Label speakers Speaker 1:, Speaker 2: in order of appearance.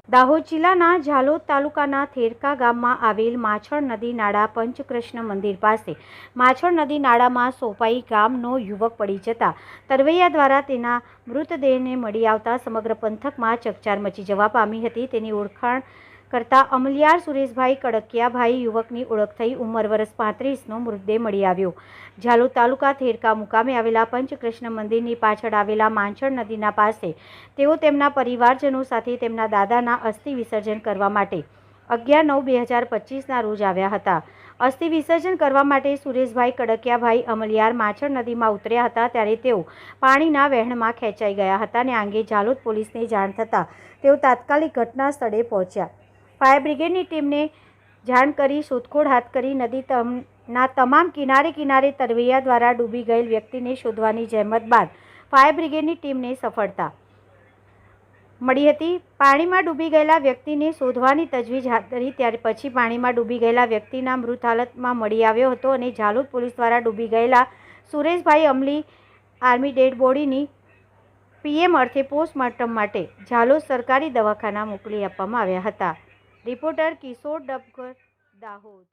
Speaker 1: દાહોદ જિલ્લાના ઝાલોદ તાલુકાના થેરકા ગામમાં આવેલ માછણ નદી નાળા પંચકૃષ્ણ મંદિર પાસે માછણ નદી નાળામાં સોપાઈ ગામનો યુવક પડી જતા તરવૈયા દ્વારા તેના મૃતદેહને મળી આવતા સમગ્ર પંથકમાં ચકચાર મચી જવા પામી હતી। તેની ઓળખાણ કરતા અમલિયાર સુરેશભાઈ કડકિયાભાઈ યુવકની ઓળખ થઈ ઉંમર વર્ષ 35નો મૃતદેહ મળી આવ્યો। ઝાલોદ તાલુકા થેરકા મુકામે આવેલા પંચકૃષ્ણ મંદિરની પાછળ આવેલા માછણ નદીના પાસે તેઓ તેમના પરિવારજનો સાથે તેમના દાદાના અસ્થિ વિસર્જન કરવા માટે 11/9/2025ના રોજ આવ્યા હતા। અસ્થિ વિસર્જન કરવા માટે સુરેશભાઈ કડકિયાભાઈ અમલિયાર માછણ નદીમાં ઉતર્યા હતા ત્યારે તેઓ પાણીના વહેણમાં ખેંચાઈ ગયા હતા અને આ અંગે ઝાલોદ પોલીસને જાણ થતાં તેઓ તાત્કાલિક ઘટના સ્થળે પહોંચ્યા। ફાયર બ્રિગેડની ટીમને જાણ કરી શોધખોળ હાથ કરી નદીના તમામ કિનારે તરવૈયા દ્વારા ડૂબી ગયેલ વ્યક્તિને શોધવાની જહેમત બાદ ફાયર બ્રિગેડની ટીમને સફળતા મળી હતી। પાણીમાં ડૂબી ગયેલા વ્યક્તિને શોધવાની તજવીજ હાથ ધરી ત્યાર પછી પાણીમાં ડૂબી ગયેલા વ્યક્તિના મૃત હાલતમાં મળી આવ્યો હતો અને ઝાલોદ પોલીસ દ્વારા ડૂબી ગયેલા સુરેશભાઈ અમલી આર્મી ડેડ બોડીની પીએમ અર્થે પોસ્ટમોર્ટમ માટે ઝાલોદ સરકારી દવાખાના મોકલી આપવામાં આવ્યા હતા। રિપોર્ટર કિશોર ડબગર, દાહોદ।